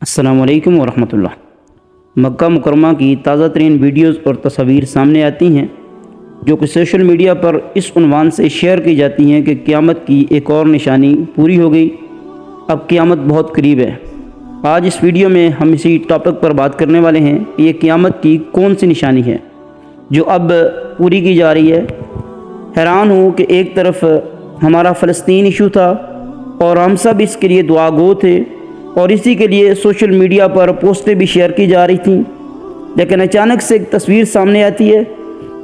अस्सलामु अलैकुम वरहमतुल्लाह। मक्का मुकरमा की ताज़ा तरीन वीडियोज़ और तस्वीर सामने आती हैं जो कि सोशल मीडिया पर इस उन्वान से शेयर की जाती हैं कि क़यामत की एक और निशानी पूरी हो गई, अब क़यामत बहुत करीब है। आज इस वीडियो में हम इसी टॉपिक पर बात करने वाले हैं कि ये क़यामत की कौन सी निशानी है जो अब पूरी की जा रही है। हैरान हूँ कि एक तरफ हमारा फ़लस्तीन इशू था और हम सब इसके लिए दुआ गो थे और इसी के लिए सोशल मीडिया पर पोस्टें भी शेयर की जा रही थीं, लेकिन अचानक से एक तस्वीर सामने आती है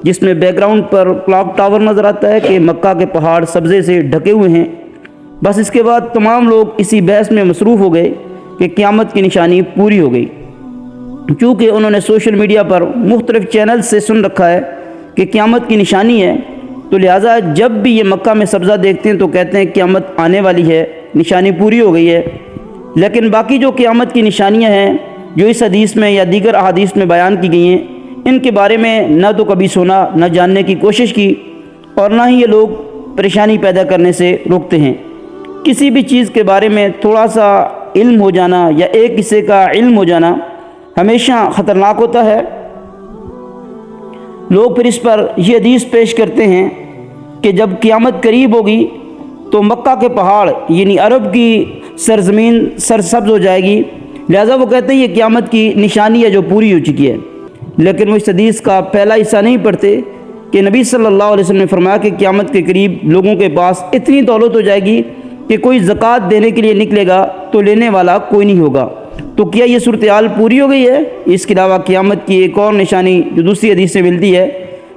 जिसमें बैकग्राउंड पर क्लॉक टावर नज़र आता है कि मक्का के पहाड़ सब्ज़े से ढके हुए हैं। बस इसके बाद तमाम लोग इसी बहस में मसरूफ़ हो गए कि क़यामत की निशानी पूरी हो गई। चूँकि उन्होंने सोशल मीडिया पर मुख्तलिफ़ चैनल से सुन रखा है कि क़यामत की निशानी है, तो लिहाजा जब भी ये मक्का में सब्ज़ा देखते हैं तो कहते हैं क़यामत आने वाली है, निशानी पूरी हो गई है। लेकिन बाकी जो क़यामत की निशानियां हैं जो इस हदीस में या दीगर अहादीस में बयान की गई हैं, इनके बारे में न तो कभी सुना, न जानने की कोशिश की और ना ही ये लोग परेशानी पैदा करने से रोकते हैं। किसी भी चीज़ के बारे में थोड़ा सा इल्म हो जाना या एक हिस्से का इल्म हो जाना हमेशा ख़तरनाक होता है। लोग फिर इस पर यह हदीस पेश करते हैं कि जब क़यामत करीब होगी तो मक्का के पहाड़ यानी अरब की सरजमीन सरसब्ज़ हो जाएगी। लिहाजा वो कहते हैं ये क़यामत की निशानी है जो पूरी हो चुकी है। लेकिन वो इस हदीस का पहला हिस्सा नहीं पढ़ते कि नबी सल्लल्लाहु अलैहि वसल्लम ने फरमाया कि क़यामत के करीब लोगों के पास इतनी दौलत हो जाएगी कि कोई ज़कात देने के लिए निकलेगा तो लेने वाला कोई नहीं होगा। तो क्या ये सूरत हाल पूरी हो गई है? इसके अलावा क़यामत की एक और निशानी जो दूसरी हदीस से मिलती है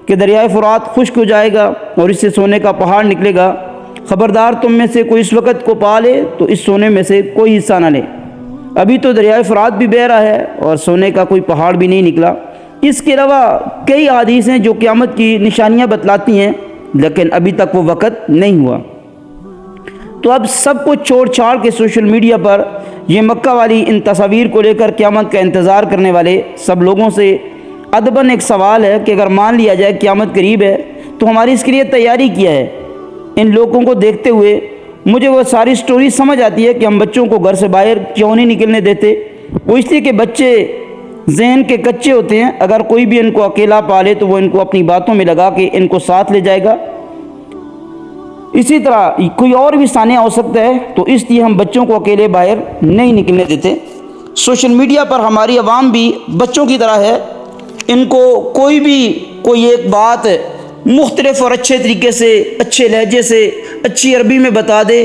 कि दरियाए फ़ुरात खुश्क हो जाएगा और इससे सोने का पहाड़ निकलेगा। ख़बरदार तुम में से कोई इस वक़्त को पा ले तो इस सोने में से कोई हिस्सा ना ले। अभी तो दरियाए फ़ुरात भी बह रहा है और सोने का कोई पहाड़ भी नहीं निकला। इसके अलावा कई हदीसें हैं जो क़यामत की निशानियां बतलाती हैं, लेकिन अभी तक वो वक़्त नहीं हुआ। तो अब सब कुछ छोड़ छाड़ के सोशल मीडिया पर ये मक्का वाली इन तस्वीर को लेकर क़यामत का इंतज़ार करने वाले सब लोगों से अदबन एक सवाल है कि अगर मान लिया जाए क़यामत करीब है तो हमारी इसके लिए तैयारी किया है। इन लोगों को देखते हुए मुझे वो सारी स्टोरी समझ आती है कि हम बच्चों को घर से बाहर क्यों नहीं निकलने देते। वो इसलिए कि बच्चे जहन के कच्चे होते हैं, अगर कोई भी इनको अकेला पाले तो वो इनको अपनी बातों में लगा के इनको साथ ले जाएगा। इसी तरह कोई और भी सानिया हो सकता है, तो इसलिए हम बच्चों को अकेले बाहर नहीं निकलने देते। सोशल मीडिया पर हमारी आवाम भी बच्चों की तरह है, इनको कोई एक बात मुख्तलिफ और अच्छे तरीके से, अच्छे लहजे से, अच्छी अरबी में बता दे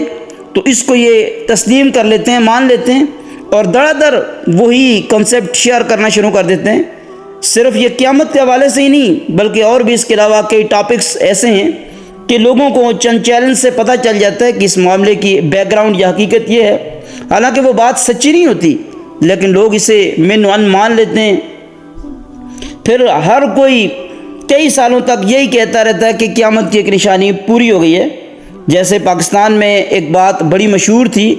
तो इसको ये तस्लीम कर लेते हैं, मान लेते हैं और धड़ाधड़ वही कॉन्सेप्ट शेयर करना शुरू कर देते हैं। सिर्फ ये क़यामत के हवाले से ही नहीं बल्कि और भी इसके अलावा कई टॉपिक्स ऐसे हैं कि लोगों को चंद चैलेंज से पता चल जाता है कि इस मामले की बैकग्राउंड या हकीकत ये है। हालांकि वो बात सच्ची नहीं होती, लेकिन लोग इसे मिन वन मान लेते हैं। फिर हर कोई कई सालों तक यही कहता रहता है कि क़यामत की एक निशानी पूरी हो गई है। जैसे पाकिस्तान में एक बात बड़ी मशहूर थी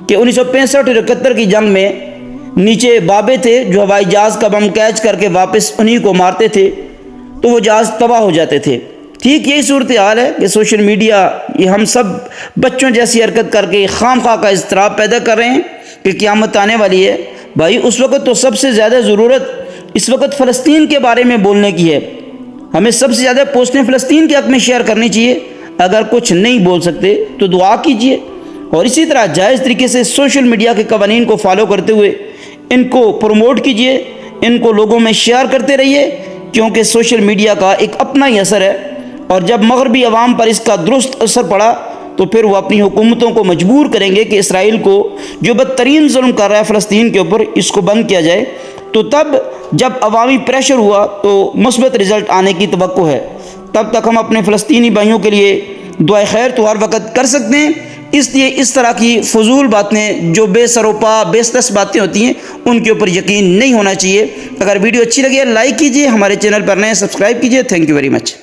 कि 1965-71 की जंग में नीचे बाबे थे जो हवाई जहाज़ का बम कैच करके वापस उन्हीं को मारते थे तो वो जहाज़ तबाह हो जाते थे। ठीक यही सूरत हाल है कि सोशल मीडिया ये हम सब बच्चों जैसी हरकत करके खामखा का इज़्तिराब पैदा कर रहे हैं कि क़यामत आने वाली है। भाई उस वक़्त तो सबसे ज़्यादा ज़रूरत इस वक्त फ़लस्तीन के बारे में बोलने की है। हमें सबसे ज़्यादा पोस्टें फ़लस्तीन के हक़ में शेयर करनी चाहिए। अगर कुछ नहीं बोल सकते तो दुआ कीजिए और इसी तरह जायज़ तरीके से सोशल मीडिया के कवानीन को फॉलो करते हुए इनको प्रमोट कीजिए, इनको लोगों में शेयर करते रहिए, क्योंकि सोशल मीडिया का एक अपना ही असर है और जब मगरबी अवाम पर इसका दुरुस्त असर पड़ा तो फिर वो अपनी हुकूमतों को मजबूर करेंगे कि इसराइल को जो बदतरीन जुल्म कर रहा है फ़लस्तीन के ऊपर, इसको बंद किया जाए। तो तब जब अवामी प्रेशर हुआ तो मुस्बत रिज़ल्ट आने की तवक्को है। तब तक हम अपने फ़लस्तीनी भाइयों के लिए दुआ खैर तो हर वक्त कर सकते हैं। इसलिए इस तरह की फजूल बातें जो बेसरोपा बेसलस बातें होती हैं उनके ऊपर यकीन नहीं होना चाहिए। अगर वीडियो अच्छी लगी है लाइक कीजिए, हमारे चैनल पर नए सब्सक्राइब कीजिए। Thank you very much.